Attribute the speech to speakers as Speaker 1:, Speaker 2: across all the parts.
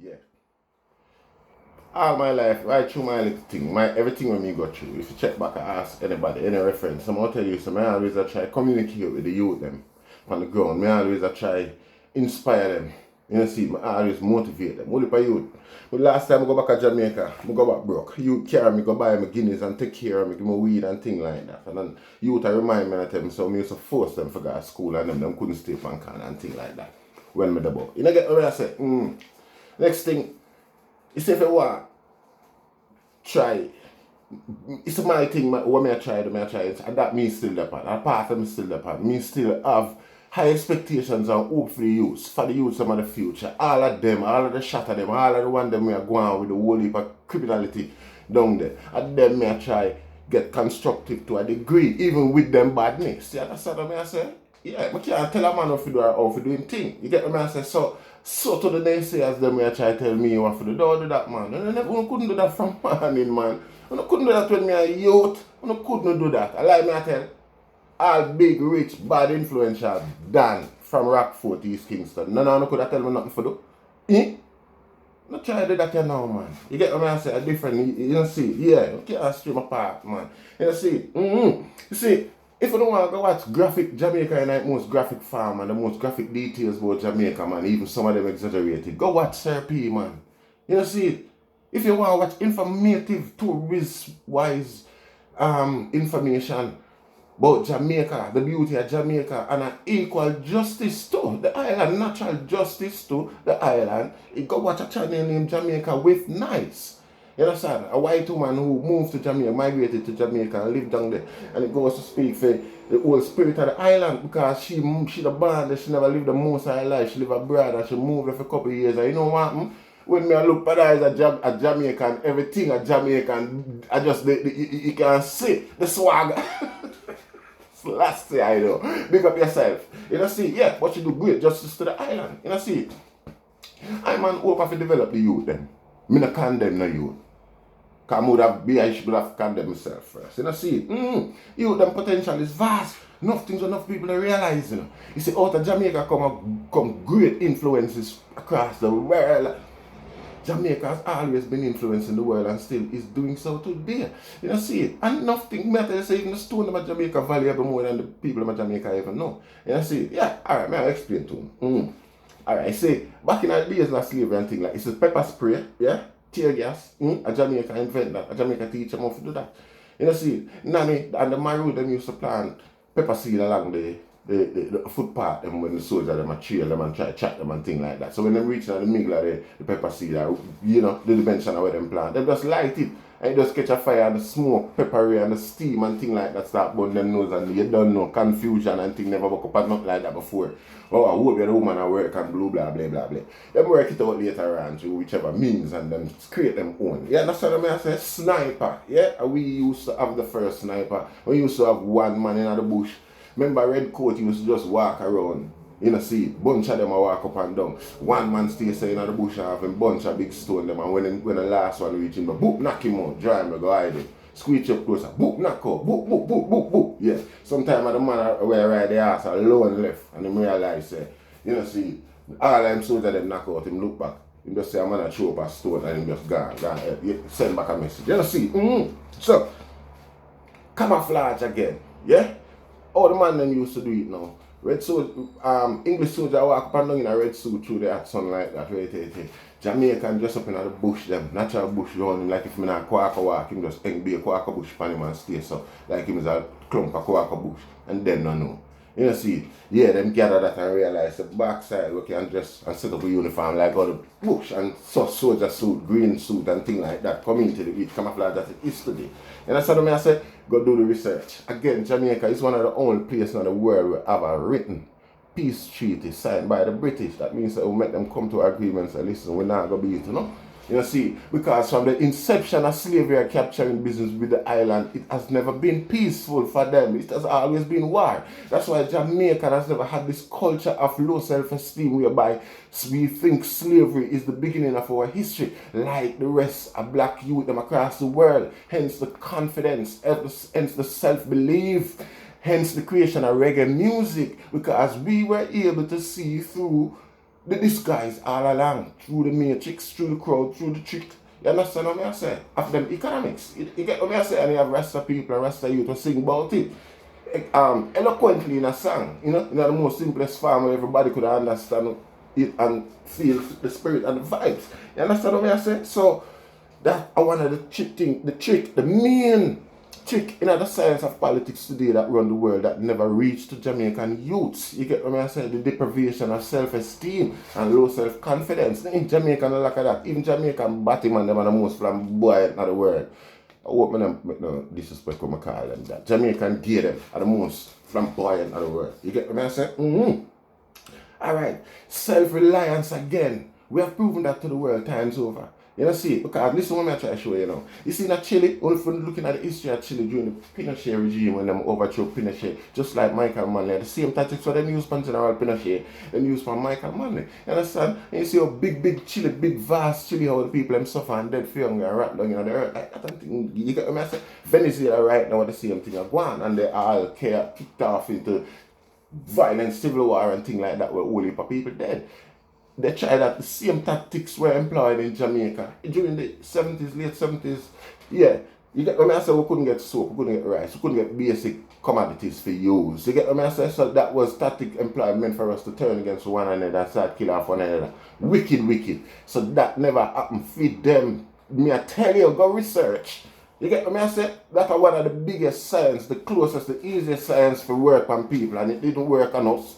Speaker 1: Yeah. All my life, right through my little thing, everything when me go through, if you check back and ask anybody, any reference, I'm gonna tell you, so I always try communicate with the youth them on the ground. I always try inspire them. You know, see, I always motivate them. Only for youth. But last time I go back to Jamaica, I go back broke. Youth carry me, go buy me Guinness and take care of me, give me weed and things like that. And then youth I remind me of them, so I used to force them to go to school and them couldn't stay on can and things like that. When me the book. You know get what I say? Next thing, you say if you want, try. It's my thing, what I try, and that me still the part. That part of me still the part. Me still have high expectations and hope for the youth some of the future. All of them, all of the shot of them, all of the one them we are going on with the whole heap of criminality down there. And them me I try get constructive to a degree, even with them badness. See, that's what I say? Yeah, I can't tell a man how to do him thing. You get what I say? So to the naysayers them we try to tell me what to do, don't do that, man. And I couldn't do that from morning, man. I couldn't do that when me a youth. I couldn't do that. I like me I tell all big, rich, bad influential done from Rockfort, East Kingston. No could tell me nothing for do. No try to do that you now, man. You get what I say? A different, you know, see, yeah, you can't stream apart, man. You know, see, You see, if you don't want to go watch graphic Jamaica and the most graphic farm and the most graphic details about Jamaica, man, even some of them exaggerated, go watch Sir P, man. You know, see, if you want to watch informative, tourist-wise information about Jamaica, the beauty of Jamaica, and an equal justice to the island, natural justice to the island, you go watch a channel named Jamaica with Nice. You understand? A white woman who moved to Jamaica, migrated to Jamaica and lived down there. And it goes to speak for the whole spirit of the island because she the band that she never lived the most of her life. She lived abroad and she moved there for a couple of years. And you know what? When me I look at her as a Jamaican, everything a Jamaican, I just, you can see the swag. Last year, I know. Big up yourself. You know, see, yeah, but you do great justice to the island. You know, see, I man hope to develop the youth then. Me not condemn no youth. Because I should have condemned myself first. You know, see, youth, them potential is vast. Enough things enough people to realize, you know. You see, out of Jamaica come great influences across the world. Jamaica has always been influencing the world and still is doing so today. You know, see, and nothing matters, even the stone of Jamaica valuable more than the people of Jamaica even know. You know, see, yeah, alright, may I explain to him. Alright, see, back in the days of slavery and things like this, pepper spray, yeah, tear gas, a Jamaica invent that, a Jamaica teach them how to do that. You know, see, Nanny and the Maru them used to plant pepper seed along the footpath them when the soldiers them a trail them and try to chat them and things like that. So when they reach the middle of the pepper seed, you know, the dimension of where them plant, they just light it and it just catch a fire and the smoke, peppery and the steam and things like that start burning them nose and you don't know confusion and things never woke up and nothing like that before. Oh, I hope you're the woman at work and blah blah blah blah blah. Them work it out later on through whichever means and then create them own. Yeah, that's what I say. Sniper. Yeah, we used to have the first sniper. We used to have one man in the bush. Remember Red Coat used to just walk around, you know, see, bunch of them a walk up and down. One man stay in the bush and have a bunch of big stone them and when the last one reach him, boop, knock him out, drive him, go hide him. Squeeze up closer, boop, knock out, boop, boop, boop, boop, boop. Yeah. Sometimes the man where ride the ass alone left and him realize, you know, see, all them soldiers them knock out, him look back. Him just say a man a throw up a stone and him just gone. Send back a message. You know, see, So, camouflage again, yeah? Oh, the man them used to do it now. Red soldier, English soldier walk up and down in a red suit through the hot sun like that. Right. Jamaican dress up in the bush them, natural bush around him. Like if him in a quacker walk, him just be a quacker bush pan him and stay so. Like him is a clump of quacker bush. And then no know. You know, see, yeah, them gather that and realize the backside we can dress and set up a uniform like all the bush and so soldier suit, green suit and thing like that. Community with camouflage that it is today. And that's what I say, go do the research. Again, Jamaica is one of the only places in the world where have a written peace treaty signed by the British. That means that we make them come to agreements and listen, we're not going to be it, you know. You know, see, because from the inception of slavery and capturing business with the island, it has never been peaceful for them. It has always been war. That's why Jamaica has never had this culture of low self-esteem whereby we think slavery is the beginning of our history, like the rest of black youth them across the world. Hence the confidence, hence the self-belief, hence the creation of reggae music, because we were able to see through the disguise all along, through the matrix, through the crowd, through the trick. You understand what I say? Of them economics. You get what I say? And you have Rasta people and Rasta youth to sing about it. Eloquently in a song, in the most simplest form where everybody could understand it and feel the spirit and the vibes. You understand what I say? So that I wanted the main trick in the science of politics today that run the world that never reached to Jamaican youths. You get what I say? The deprivation of self-esteem and low self-confidence. In Jamaica, no lack of that. Even Jamaican Batman, them are the most flamboyant in the world. I hope I don't make no disrespect when I call them that. Jamaican gay them are the most flamboyant in the world. You get what I say? Alright, self-reliance again. We have proven that to the world times over. You know, see, because listen what I try to show you now. You see, in Chile, only from looking at the history of Chile during the Pinochet regime when them overthrew Pinochet, just like Michael Manley, the same tactics for them used for General Pinochet, them used for Michael Manley. You understand? And you see how big Chile, big vast Chile, how the people them suffer and dead for hunger and rat down in the earth. Like that thing, you get what I say? Venezuela right now, the same thing are going, and they all kicked off into violent civil war and things like that where only for people dead. They tried that the same tactics were employed in Jamaica during the 70s, late 70s. Yeah, you get what I say? We couldn't get soap, we couldn't get rice, we couldn't get basic commodities for use. You get what I say? So that was tactic employed meant for us to turn against one another and start killing off one another. Wicked. So that never happened. Feed them. Me I tell you, go research. You get what I say? That's one of the biggest science, the closest, the easiest science for work on people, and it didn't work on us.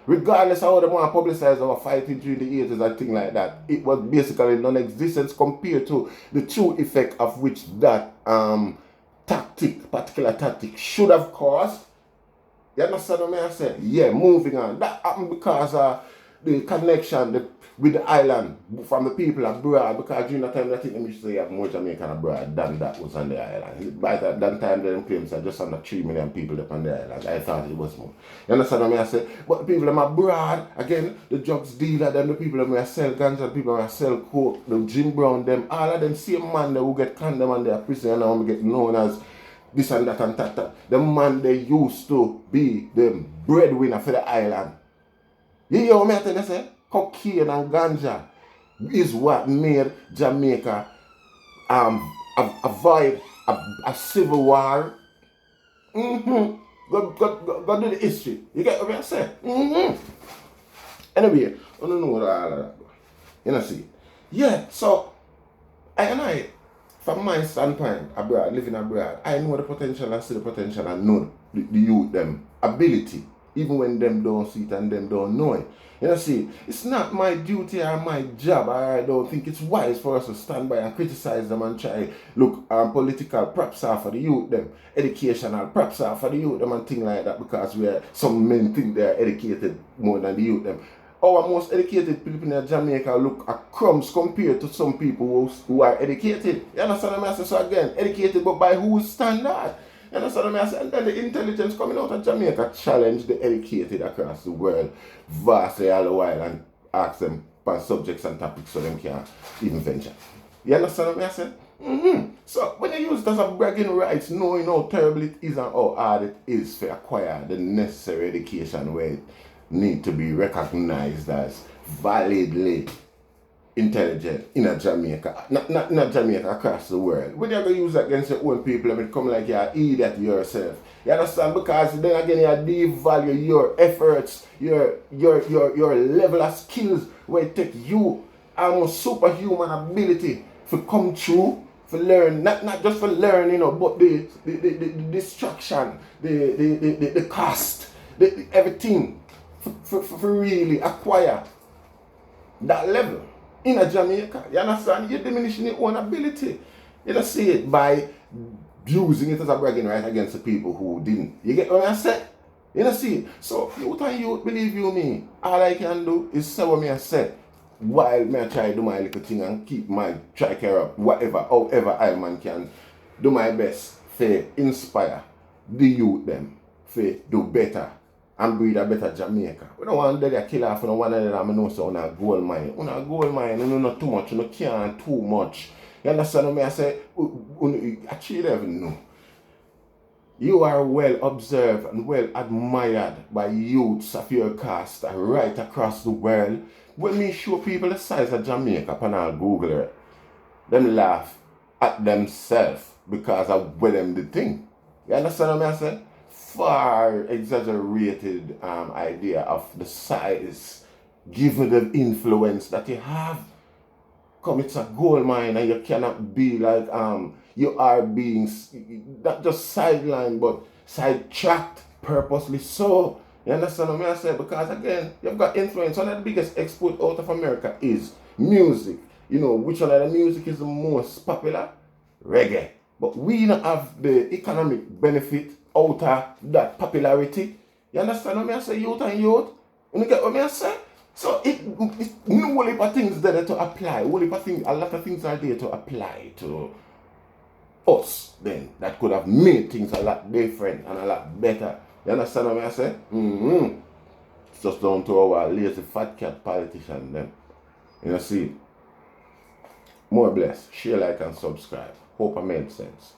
Speaker 1: Regardless of how they want to publicize our fighting during the 80s and things like that, it was basically non-existence compared to the true effect of which that particular tactic should have caused. You understand what I say? Yeah, moving on. That happened because the connection with the island from the people abroad, because during that time I think they used to have more Jamaican abroad than that was on the island. By that time they claims that just under 3 million people up on the island. I thought it was more. You understand what I say? But the people them abroad, again, the drugs dealer, them the people that sell ganja, the people that sell coke, the Jim Brown, them, all of them same man they who get condemned and they are prison and now get known as this and that and that. The man they used to be the breadwinner for the island. You hear what I tell you say? Cocaine and ganja is what made Jamaica avoid a civil war. Go do the history. You get what I say? Anyway, I don't know what all of that. You know, see? Yeah, so I, from my standpoint, abroad, living abroad, I know the potential, I see the potential, and know the youth, them ability, even when them don't see it and them don't know it. You know, see, it's not my duty or my job, I don't think it's wise for us to stand by and criticize them and try look political props off for the youth, them, educational props off for the youth, them, and things like that, because some men think they're educated more than the youth, them. Our most educated people in Jamaica look at crumbs compared to some people who are educated. You understand what I say? So again, educated, but by whose standard? You understand what I say? And then the intelligence coming out of Jamaica challenge the educated across the world vastly all the while and ask them for subjects and topics so them can even venture. You understand what I say? So when you use it as a bragging rights, knowing how terrible it is and how hard it is to acquire the necessary education where it need to be recognized as validly intelligent in a Jamaica, not Jamaica, across the world. When you're going to use that against your own people, it come like you're an idiot yourself. You understand? Because then again you devalue your efforts, your level of skills where it take you almost superhuman ability to come through, for learn, not just for learn, but the distraction, the cost, everything for really acquire that level in a Jamaica. You understand? You're diminishing your own ability. You don't see it by using it as a bragging right against the people who didn't. You get what I said? You don't see it. So youth and youth, believe you me, all I can do is say what I said while me I try to do my little thing and keep my try care up however I man can do my best to inspire the youth them to do better and breed a better Jamaica. We don't want to kill off no one another. I know so on a gold mine. On a gold mine, you know not too much, you can't too much. You understand what I say? Actually, you even know. You are well observed and well admired by youths of your caste right across the world. when me show people the size of Jamaica upon all Google it, them laugh at themselves because of where them the thing. You understand what I say? Far exaggerated idea of the size given the influence that you have. Come, it's a gold mine and you cannot be like you are being not just sidelined but sidetracked purposely so. You understand what I say? Because again, you've got influence. One of the biggest export out of America is music. You know, which one of the music is the most popular? Reggae. But we don't have the economic benefit out of that popularity. You understand what I say? Youth and youth. You get what I say? So it's whole heap of things there to apply. A lot of things are there to apply to us then that could have made things a lot different and a lot better. You understand what I say? It's just down to our lazy fat cat politician then. You know, see. More blessed. Share, like, and subscribe. Hope I made sense.